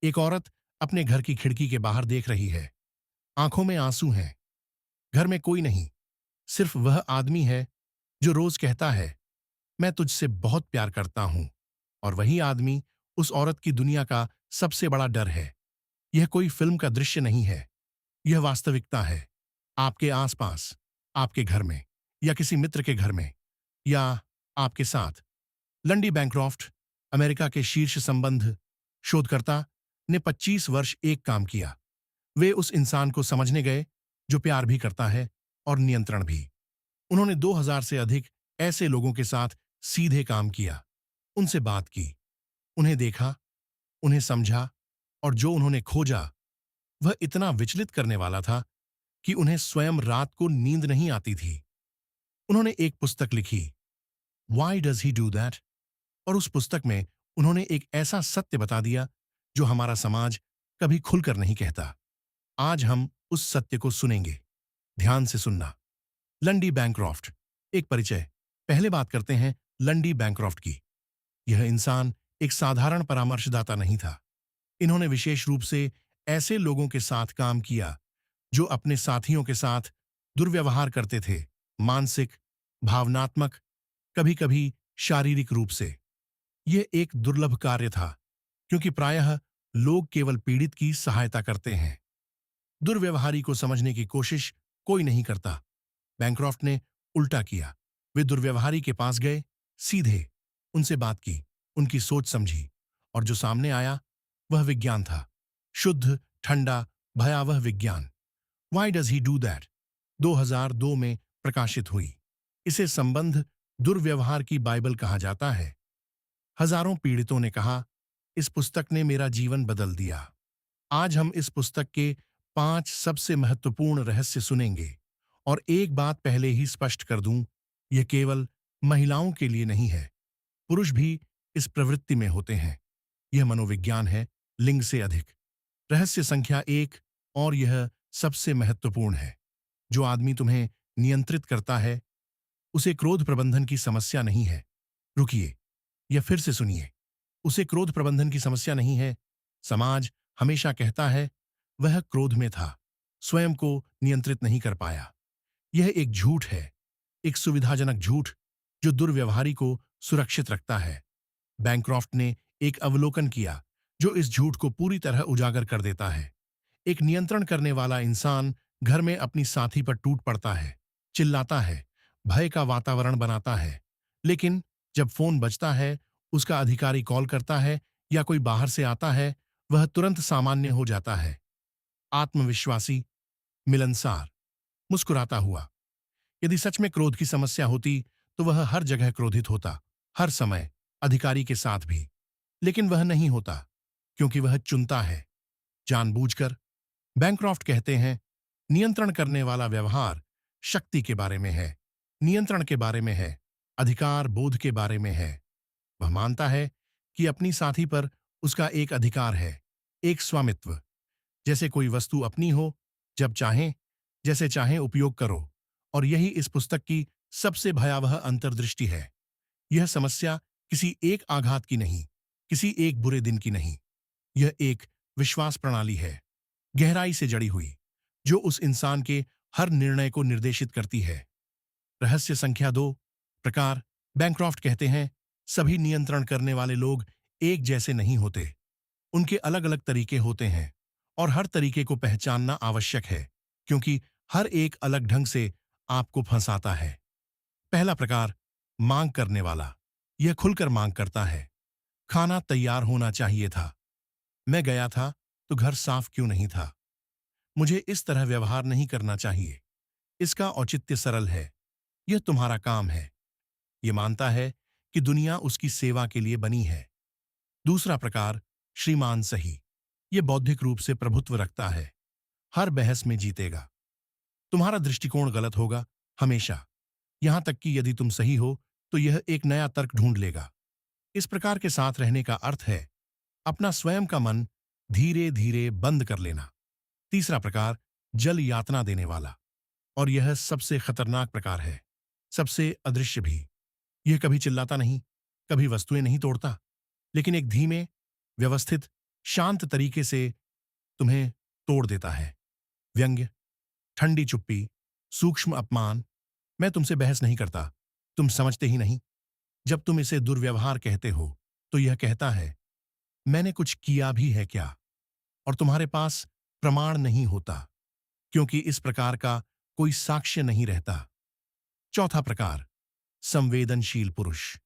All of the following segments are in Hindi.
एक औरत अपने घर की खिड़की के बाहर देख रही है। आंखों में आंसू हैं। घर में कोई नहीं, सिर्फ वह आदमी है जो रोज कहता है, मैं तुझसे बहुत प्यार करता हूं। और वही आदमी उस औरत की दुनिया का सबसे बड़ा डर है। यह कोई फिल्म का दृश्य नहीं है, यह वास्तविकता है। आपके आसपास, आपके घर में, या किसी मित्र के घर में, या आपके साथ। लंडी बैंक्रॉफ्ट, अमेरिका के शीर्ष संबंध शोधकर्ता, ने 25 वर्ष एक काम किया। वे उस इंसान को समझने गए जो प्यार भी करता है और नियंत्रण भी। उन्होंने 2000 से अधिक ऐसे लोगों के साथ सीधे काम किया, उनसे बात की, उन्हें देखा, उन्हें समझा, और जो उन्होंने खोजा वह इतना विचलित करने वाला था कि उन्हें स्वयं रात को नींद नहीं आती थी। उन्होंने एक पुस्तक लिखी, why does he do that? और उस पुस्तक में उन्होंने एक ऐसा सत्य बता दिया जो हमारा समाज कभी खुलकर नहीं कहता। आज हम उस सत्य को सुनेंगे। ध्यान से सुनना। लंडी बैंक्रॉफ्ट। एक परिचय। पहले बात करते हैं लंडी बैंक्रॉफ्ट की। यह इंसान एक साधारण परामर्शदाता नहीं था। इन्होंने विशेष रूप से ऐसे लोगों के साथ काम किया जो अपने साथियों के साथ दुर्व्यवहार करते थे, मानसिक, भावनात्मक, कभी-कभी शारीरिक रूप से। यह एक दुर्लभ कार्य था, क्योंकि प्रायः लोग केवल पीड़ित की सहायता करते हैं। दुर्व्यवहारी को समझने की कोशिश कोई नहीं करता। बैंक्रॉफ्ट ने उल्टा किया। वे दुर्व्यवहारी के पास गए, सीधे उनसे बात की, उनकी सोच समझी, और जो सामने आया वह विज्ञान था। शुद्ध, ठंडा, भयावह विज्ञान। Why does he do that 2002 में प्रकाशित हुई। इसे संबंध दुर्व्यवहार की बाइबल कहा जाता है। हजारों पीड़ितों ने कहा, इस पुस्तक ने मेरा जीवन बदल दिया। आज हम इस पुस्तक के 5 सबसे महत्वपूर्ण रहस्य सुनेंगे। और एक बात पहले ही स्पष्ट कर दूं, यह केवल महिलाओं के लिए नहीं है। पुरुष भी इस प्रवृत्ति में होते हैं। यह मनोविज्ञान है, लिंग से अधिक। रहस्य संख्या 1, और यह सबसे महत्वपूर्ण है। जो आदमी तुम्हें नियंत्रित करता है, उसे क्रोध प्रबंधन की समस्या नहीं है। रुकिए, यह फिर से सुनिए। उसे क्रोध प्रबंधन की समस्या नहीं है। समाज हमेशा कहता है, वह क्रोध में था, स्वयं को नियंत्रित नहीं कर पाया। यह एक झूठ है, एक सुविधाजनक झूठ जो दुर्व्यवहारी को सुरक्षित रखता है। बैंक्रॉफ्ट ने एक अवलोकन किया जो इस झूठ को पूरी तरह उजागर कर देता है। एक नियंत्रण करने वाला इंसान घर में अपनी साथी पर टूट पड़ता है, चिल्लाता है, भय का वातावरण बनाता है। लेकिन जब फोन बजता है, उसका अधिकारी कॉल करता है, या कोई बाहर से आता है, वह तुरंत सामान्य हो जाता है। आत्मविश्वासी, मिलनसार, मुस्कुराता हुआ। यदि सच में क्रोध की समस्या होती तो वह हर जगह क्रोधित होता, हर समय, अधिकारी के साथ भी। लेकिन वह नहीं होता, क्योंकि वह चुनता है, जानबूझकर। बैंक्रॉफ्ट कहते हैं, नियंत्रण करने वाला व्यवहार शक्ति के बारे में है, नियंत्रण के बारे में है, अधिकार बोध के बारे में है। वह मानता है कि अपनी साथी पर उसका एक अधिकार है, एक स्वामित्व। जैसे कोई वस्तु अपनी हो, जब चाहें, जैसे चाहें उपयोग करो। और यही इस पुस्तक की सबसे भयावह अंतर्दृष्टि है। यह समस्या किसी एक आघात की नहीं, किसी एक बुरे दिन की नहीं। यह एक विश्वास प्रणाली है, गहराई से जड़ी हुई, जो उस इंसान के हर निर्णय को निर्देशित करती है। रहस्य संख्या 2, प्रकार। बैंक्रॉफ्ट कहते हैं, सभी नियंत्रण करने वाले लोग एक जैसे नहीं होते। उनके अलग अलग तरीके होते हैं, और हर तरीके को पहचानना आवश्यक है, क्योंकि हर एक अलग ढंग से आपको फंसाता है। पहला प्रकार, मांग करने वाला। यह खुलकर मांग करता है। खाना तैयार होना चाहिए था। मैं गया था तो घर साफ क्यों नहीं था? मुझे इस तरह व्यवहार नहीं करना चाहिए। इसका औचित्य सरल है, यह तुम्हारा काम है। यह मानता है कि दुनिया उसकी सेवा के लिए बनी है। दूसरा प्रकार, श्रीमान सही। यह बौद्धिक रूप से प्रभुत्व रखता है, हर बहस में जीतेगा। तुम्हारा दृष्टिकोण गलत होगा, हमेशा। यहां तक कि यदि तुम सही हो तो यह एक नया तर्क ढूंढ लेगा। इस प्रकार के साथ रहने का अर्थ है अपना स्वयं का मन धीरे धीरे बंद कर लेना। तीसरा प्रकार, जल यातना देने वाला। और यह सबसे खतरनाक प्रकार है, सबसे अदृश्य भी। यह कभी चिल्लाता नहीं, कभी वस्तुएं नहीं तोड़ता, लेकिन एक धीमे, व्यवस्थित, शांत तरीके से तुम्हें तोड़ देता है। व्यंग्य, ठंडी चुप्पी, सूक्ष्म अपमान। मैं तुमसे बहस नहीं करता, तुम समझते ही नहीं। जब तुम इसे दुर्व्यवहार कहते हो तो यह कहता है, मैंने कुछ किया भी है क्या? और तुम्हारे पास प्रमाण नहीं होता, क्योंकि इस प्रकार का कोई साक्ष्य नहीं रहता। चौथा प्रकार, संवेदनशील पुरुष।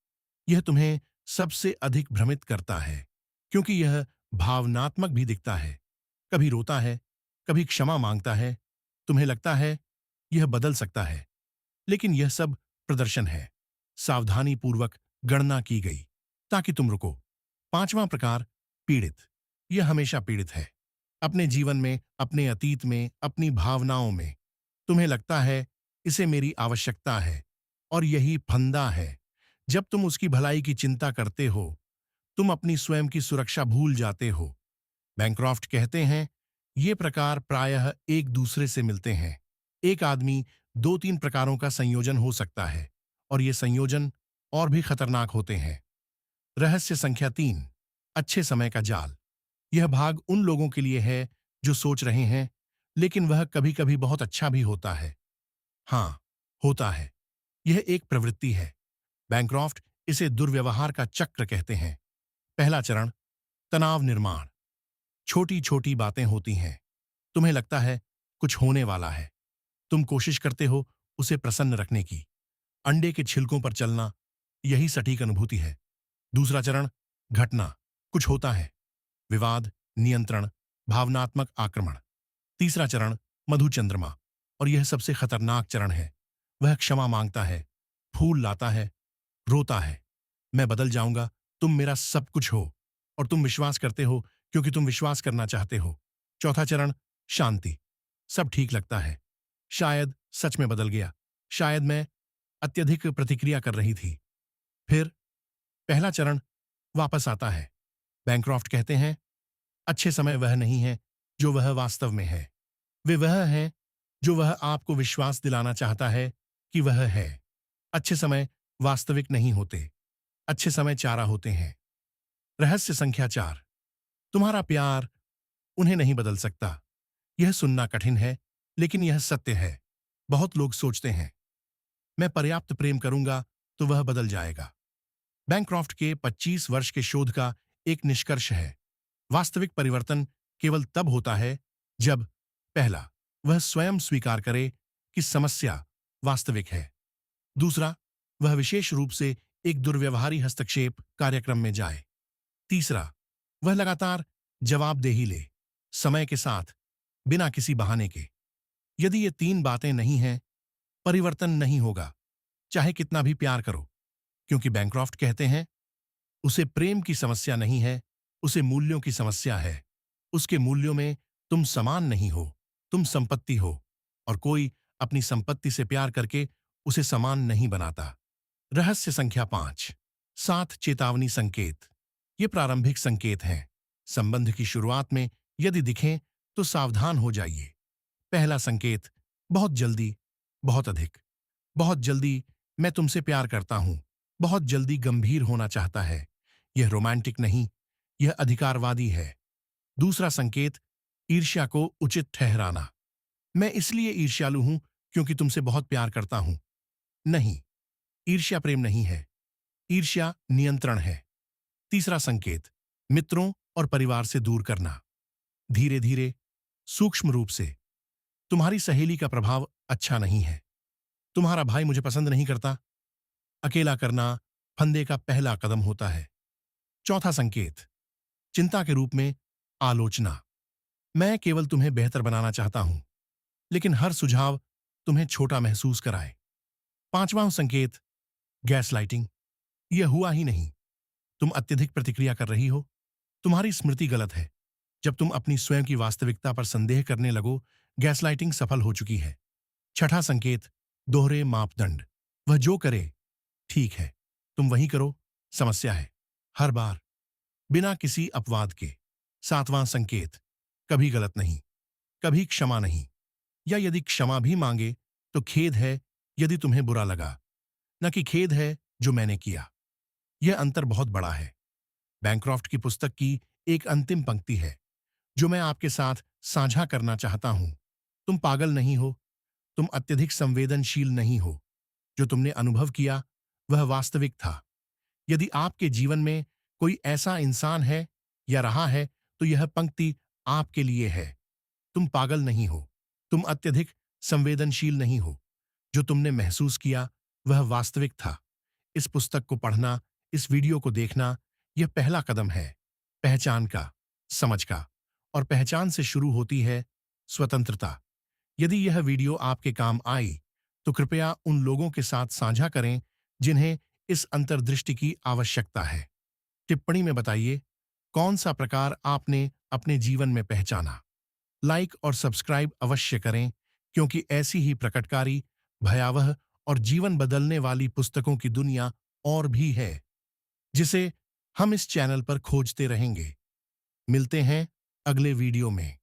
यह तुम्हें सबसे अधिक भ्रमित करता है, क्योंकि यह भावनात्मक भी दिखता है। कभी रोता है, कभी क्षमा मांगता है। तुम्हें लगता है यह बदल सकता है, लेकिन यह सब प्रदर्शन है, सावधानी पूर्वक गणना की गई, ताकि तुम रुको। पांचवां प्रकार, पीड़ित। यह हमेशा पीड़ित है, अपने जीवन में, अपने अतीत में, अपनी भावनाओं में। तुम्हें लगता है इसे मेरी आवश्यकता है, और यही फंदा है। जब तुम उसकी भलाई की चिंता करते हो, तुम अपनी स्वयं की सुरक्षा भूल जाते हो। बैंक्रॉफ्ट कहते हैं, ये प्रकार प्रायः एक दूसरे से मिलते हैं। एक आदमी दो तीन प्रकारों का संयोजन हो सकता है, और ये संयोजन और भी खतरनाक होते हैं। रहस्य संख्या 3, अच्छे समय का जाल। यह भाग उन लोगों के लिए है जो सोच रहे हैं, लेकिन वह कभी कभी बहुत अच्छा भी होता है। हाँ, होता है। यह एक प्रवृत्ति है। बैंक्रॉफ्ट इसे दुर्व्यवहार का चक्र कहते हैं। पहला चरण, तनाव निर्माण। छोटी छोटी बातें होती हैं, तुम्हें लगता है कुछ होने वाला है। तुम कोशिश करते हो उसे प्रसन्न रखने की। अंडे के छिलकों पर चलना, यही सटीक अनुभूति है। दूसरा चरण, घटना। कुछ होता है, विवाद, नियंत्रण, भावनात्मक आक्रमण। तीसरा चरण, मधुचंद्रमा, और यह सबसे खतरनाक चरण है। वह क्षमा मांगता है, फूल लाता है, रोता है, मैं बदल जाऊंगा, तुम मेरा सब कुछ हो। और तुम विश्वास करते हो, क्योंकि तुम विश्वास करना चाहते हो। चौथा चरण, शांति। सब ठीक लगता है, शायद सच में बदल गया, शायद मैं अत्यधिक प्रतिक्रिया कर रही थी। फिर पहला चरण वापस आता है। बैंक्रॉफ्ट कहते हैं, अच्छे समय वह नहीं है जो वह वास्तव में है। वे वह हैं जो वह आपको विश्वास दिलाना चाहता है कि वह है। अच्छे समय वास्तविक नहीं होते, अच्छे समय चारा होते हैं। रहस्य संख्या 4, तुम्हारा प्यार उन्हें नहीं बदल सकता। यह सुनना कठिन है, लेकिन यह सत्य है। बहुत लोग सोचते हैं, मैं पर्याप्त प्रेम करूंगा तो वह बदल जाएगा। बैंक्रॉफ्ट के 25 वर्ष के शोध का एक निष्कर्ष है, वास्तविक परिवर्तन केवल तब होता है जब पहला, वह स्वयं स्वीकार करे कि समस्या वास्तविक है। दूसरा, वह विशेष रूप से एक दुर्व्यवहारी हस्तक्षेप कार्यक्रम में जाए। तीसरा, वह लगातार जवाबदेही ले, समय के साथ, बिना किसी बहाने के। यदि ये तीन बातें नहीं हैं, परिवर्तन नहीं होगा, चाहे कितना भी प्यार करो। क्योंकि बैंक्रॉफ्ट कहते हैं, उसे प्रेम की समस्या नहीं है, उसे मूल्यों की समस्या है। उसके मूल्यों में तुम समान नहीं हो, तुम संपत्ति हो, और कोई अपनी संपत्ति से प्यार करके उसे समान नहीं बनाता। रहस्य संख्या 5, 7 चेतावनी संकेत। ये प्रारंभिक संकेत हैं। संबंध की शुरुआत में यदि दिखें तो सावधान हो जाइए। पहला संकेत, बहुत जल्दी, बहुत अधिक। बहुत जल्दी, मैं तुमसे प्यार करता हूं। बहुत जल्दी गंभीर होना चाहता है। यह रोमांटिक नहीं, यह अधिकारवादी है। दूसरा संकेत, ईर्ष्या को उचित ठहराना। मैं इसलिए ईर्ष्यालु हूं क्योंकि तुमसे बहुत प्यार करता हूं। नहीं, ईर्ष्या प्रेम नहीं है, ईर्ष्या नियंत्रण है। तीसरा संकेत, मित्रों और परिवार से दूर करना। धीरे धीरे, सूक्ष्म रूप से। तुम्हारी सहेली का प्रभाव अच्छा नहीं है। तुम्हारा भाई मुझे पसंद नहीं करता। अकेला करना फंदे का पहला कदम होता है। चौथा संकेत, चिंता के रूप में आलोचना। मैं केवल तुम्हें बेहतर बनाना चाहता हूं, लेकिन हर सुझाव तुम्हें छोटा महसूस कराए। पांचवां संकेत, गैसलाइटिंग। यह हुआ ही नहीं, तुम अत्यधिक प्रतिक्रिया कर रही हो। तुम्हारी स्मृति गलत है। जब तुम अपनी स्वयं की वास्तविकता पर संदेह करने लगो, गैसलाइटिंग सफल हो चुकी है। छठा संकेत, दोहरे मापदंड। वह जो करे ठीक है, तुम वही करो, समस्या है। हर बार, बिना किसी अपवाद के। सातवां संकेत, कभी गलत नहीं, कभी क्षमा नहीं, या यदि क्षमा भी मांगे तो खेद है यदि तुम्हें बुरा लगा, न कि खेद है जो मैंने किया। यह अंतर बहुत बड़ा है। बैंक्रॉफ्ट की पुस्तक की एक अंतिम पंक्ति है जो मैं आपके साथ साझा करना चाहता हूं। तुम पागल नहीं हो, तुम अत्यधिक संवेदनशील नहीं हो। जो तुमने अनुभव किया वह वास्तविक था। यदि आपके जीवन में कोई ऐसा इंसान है या रहा है, तो यह पंक्ति आपके लिए है। तुम पागल नहीं हो, तुम अत्यधिक संवेदनशील नहीं हो। जो तुमने महसूस किया वह वास्तविक था। इस पुस्तक को पढ़ना, इस वीडियो को देखना, यह पहला कदम है पहचान का, समझ का। और पहचान से शुरू होती है स्वतंत्रता। यदि यह वीडियो आपके काम आई, तो कृपया उन लोगों के साथ साझा करें जिन्हें इस अंतर्दृष्टि की आवश्यकता है। टिप्पणी में बताइए कौन सा प्रकार आपने अपने जीवन में पहचाना। लाइक और सब्सक्राइब अवश्य करें, क्योंकि ऐसी ही प्रकटकारी, भयावह और जीवन बदलने वाली पुस्तकों की दुनिया और भी है, जिसे हम इस चैनल पर खोजते रहेंगे। मिलते हैं अगले वीडियो में।